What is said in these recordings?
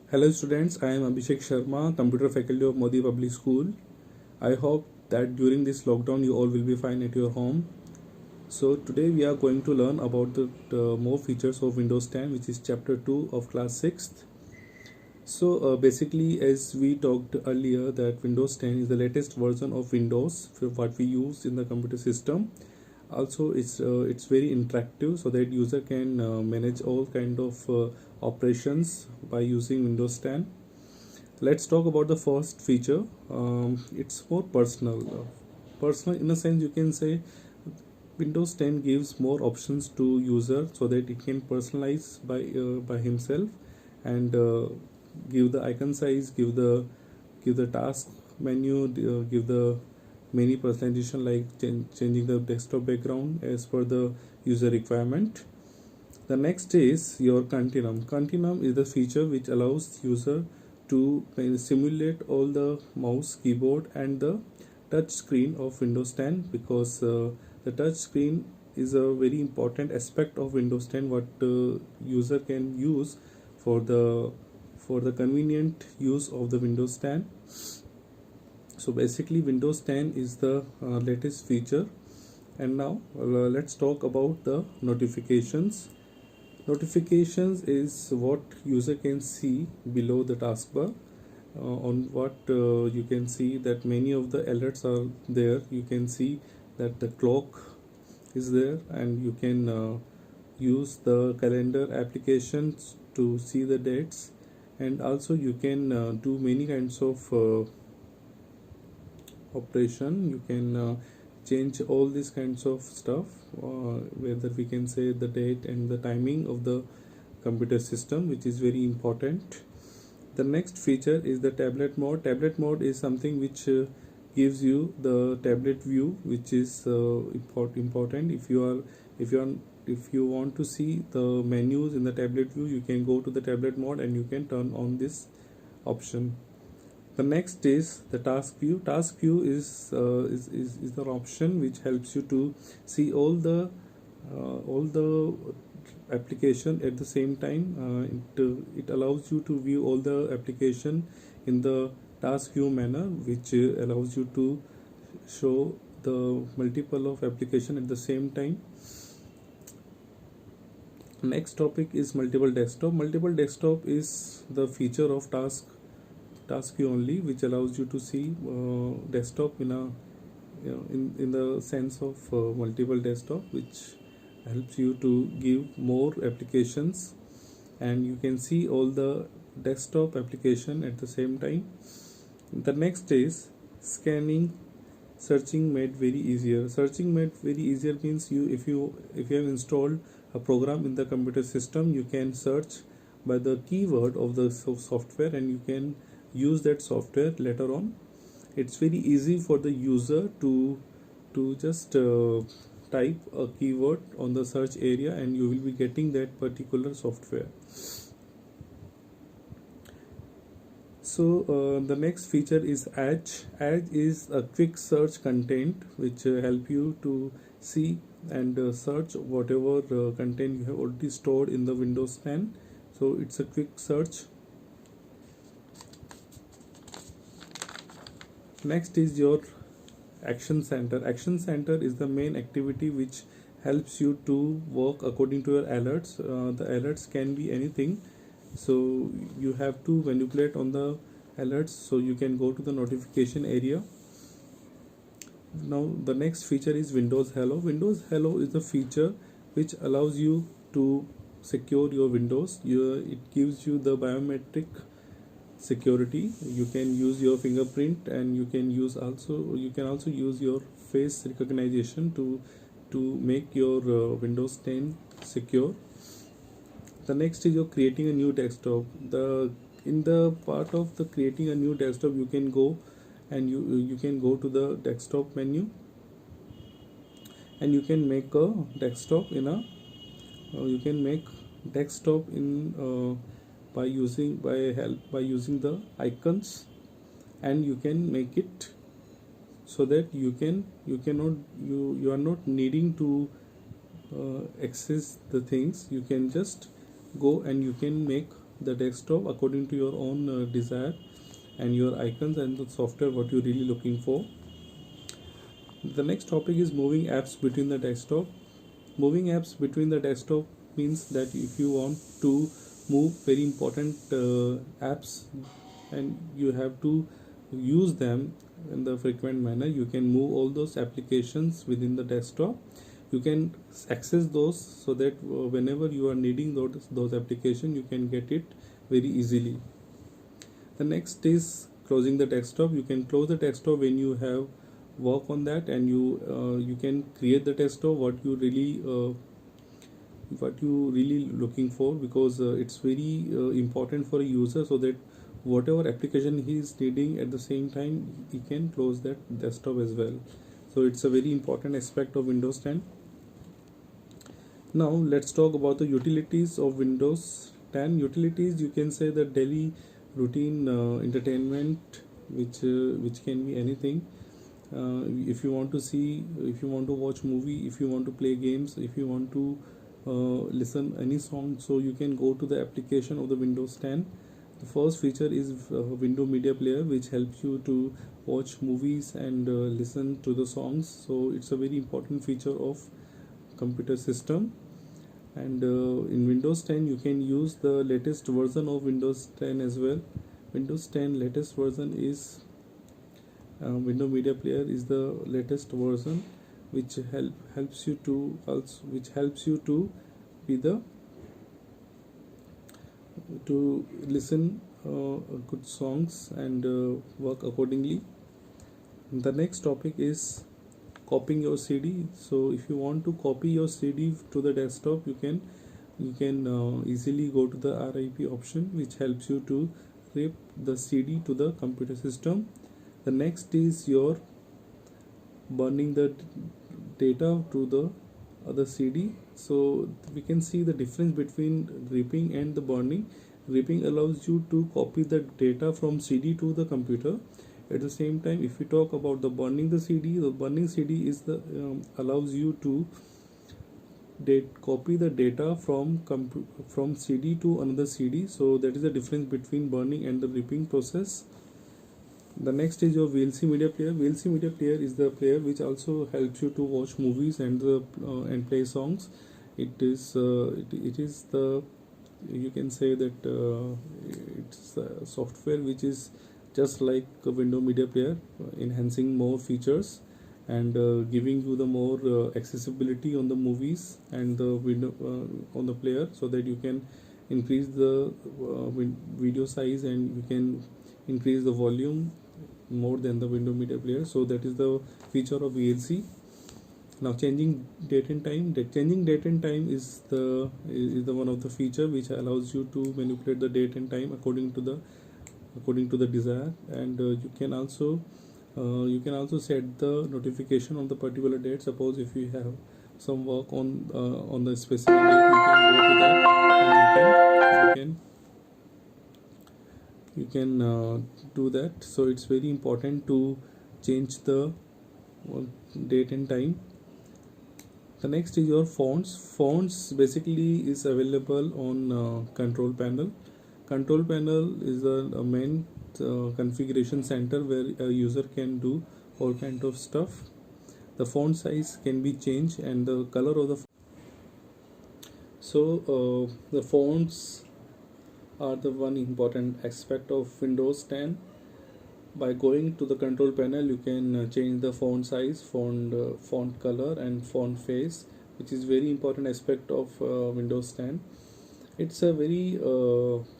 Hello students, I am Abhishek Sharma, Computer Faculty of Modi Public School. I hope that during this lockdown you all will be fine at your home. So today we are going to learn about the more features of Windows 10, which is chapter 2 of class 6th. So basically, as we talked earlier, that Windows 10 is the latest version of Windows for what we use in the computer system. Also, it's very interactive, so that user can manage all kind of operations by using Windows 10. Let's talk about the first feature. It's more personal. Personal in a sense, you can say Windows 10 gives more options to user so that it can personalize by himself and give the icon size, give the task menu, give the many personalization like changing the desktop background as per the user requirement. The next is your continuum. Continuum is the feature which allows user to simulate all the mouse, keyboard and the touch screen of Windows 10, because the touch screen is a very important aspect of Windows 10 what user can use for the convenient use of the Windows 10. So basically Windows 10 is the latest feature. And now let's talk about the notifications. Notifications is what user can see below the taskbar. On what you can see that many of the alerts are there. You can see that the clock is there, and you can use the calendar applications to see the dates, and also you can do many kinds of operation. You can change all these kinds of stuff, whether we can say the date and the timing of the computer system, which is very important. The next feature is the tablet mode. Tablet mode is something which gives you the tablet view, which is important. If you want to see the menus in the tablet view, you can go to the tablet mode and you can turn on this option. The next is the task view. Task view is the option which helps you to see all the application at the same time. It allows you to view all the application in the task view manner, which allows you to show the multiple of application at the same time. Next topic is multiple desktop. Multiple desktop is the feature of task view only, which allows you to see desktop in a in the sense of multiple desktop, which helps you to give more applications and you can see all the desktop application at the same time. The next is scanning. Searching made very easier. Searching made very easier means if you have installed a program in the computer system, you can search by the keyword of the software and you can use that software later on. It's very easy for the user to just type a keyword on the search area and you will be getting that particular software. So the next feature is Edge. Edge is a quick search content which help you to see and search whatever content you have already stored in the Windows 10. So it's a quick search. Next is your Action Center. Action Center is the main activity which helps you to work according to your alerts. The alerts can be anything, so you have to manipulate on the alerts, so you can go to the notification area. Now the next feature is Windows Hello. Windows Hello is the feature which allows you to secure your Windows. It gives you the biometric security. You can use your fingerprint and you can also use your face recognition to make your Windows 10 secure. The next is your creating a new desktop. In the part of the creating a new desktop, you can go and you can go to the desktop menu and you can make a desktop in a you can make desktop in by using the icons, and you can make it so that you are not needing to access the things. You can just go and you can make the desktop according to your own desire and your icons and the software what you're really looking for. The next topic is moving apps between the desktop. Moving apps between the desktop means that if you want to move very important apps and you have to use them in the frequent manner, you can move all those applications within the desktop. You can access those so that whenever you are needing those applications, you can get it very easily. The next is closing the desktop. You can close the desktop when you have work on that, and you can create the desktop what you really looking for, because it's very important for a user, so that whatever application he is needing at the same time he can close that desktop as well. So it's a very important aspect of Windows 10. Now let's talk about the utilities of Windows 10. Utilities, you can say the daily routine entertainment, which can be anything. If you want to see, if you want to watch movie, if you want to play games, if you want to listen any song, so you can go to the application of the Windows 10. The first feature is Window Media Player, which helps you to watch movies and listen to the songs. So it's a very important feature of computer system. And in Windows 10 you can use the latest version of Windows 10 as well. Windows 10 latest version is Window Media Player is the latest version, which helps you to be the to listen good songs and work accordingly. The next topic is copying your CD. So if you want to copy your CD to the desktop, you can easily go to the RIP option, which helps you to rip the CD to the computer system. The next is your burning the data to the other CD. So we can see the difference between ripping and the burning. Ripping allows you to copy the data from CD to the computer. At the same time, if we talk about the burning CD is the allows you to copy the data from CD to another CD. So that is the difference between burning and the ripping process. The next is your VLC Media Player. VLC Media Player is the player which also helps you to watch movies and play songs. It is the, you can say that it's a software which is just like a Window Media Player, enhancing more features and giving you the more accessibility on the movies and the window on the player, so that you can increase the video size and you can increase the volume more than the Window Media Player. So that is the feature of VLC. Now changing date and time. Changing date and time is the one of the feature which allows you to manipulate the date and time according to the desire, and you can also set the notification on the particular date. Suppose if you have some work on the specific date, you can go to that and you can do that. So it's very important to change the date and time. The next is your fonts basically is available on control panel. Control panel is a main configuration center where a user can do all kind of stuff. The font size can be changed and the color of the the fonts are the one important aspect of Windows 10. By going to the control panel, you can change the font size, font color and font face, which is very important aspect of Windows 10. It's a very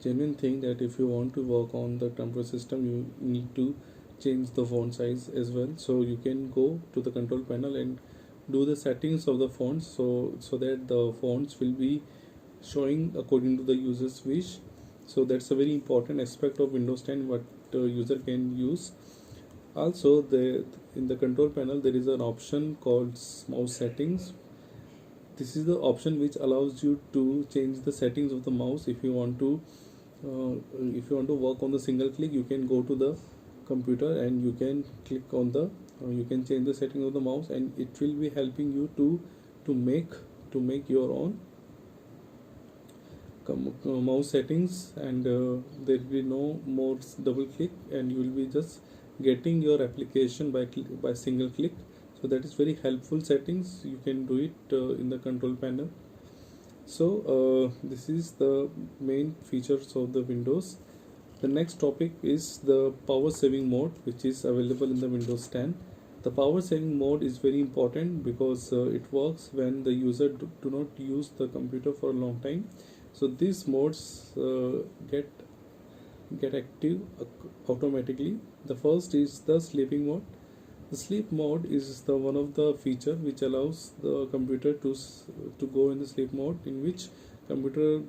genuine thing that if you want to work on the computer system, you need to change the font size as well. So you can go to the control panel and do the settings of the fonts, so that the fonts will be showing according to the user's wish. So that's a very important aspect of Windows 10 what user can use. Also, in the control panel there is an option called mouse settings. This is the option which allows you to change the settings of the mouse. If you want to work on the single click, you can go to the computer and you can click on the you can change the setting of the mouse, and it will be helping you to make your own mouse settings, and there will be no more double click, and you will be just getting your application by single click. So that is very helpful settings. You can do it in the control panel. So this is the main features of the Windows. The next topic is the power saving mode, which is available in the Windows 10. The power saving mode is very important because it works when the user do not use the computer for a long time. So these modes get active automatically. The first is the sleeping mode. The sleep mode is the one of the feature which allows the computer to go in the sleep mode, in which computer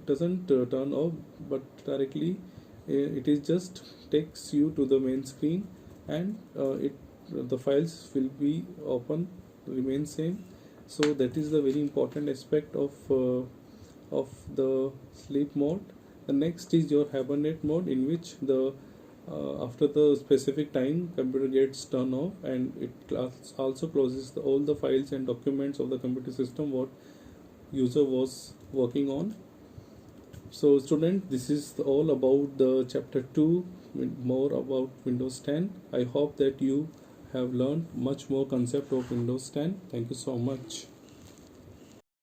doesn't turn off, but directly it is just takes you to the main screen, and it the files will be open, remain same. So that is the very important aspect of the sleep mode. The next is your hibernate mode, in which the after the specific time computer gets turned off, and it also closes all the files and documents of the computer system what user was working on. So student, this is all about the chapter 2, more about Windows 10. I hope that you have learned much more concept of Windows 10. Thank you so much.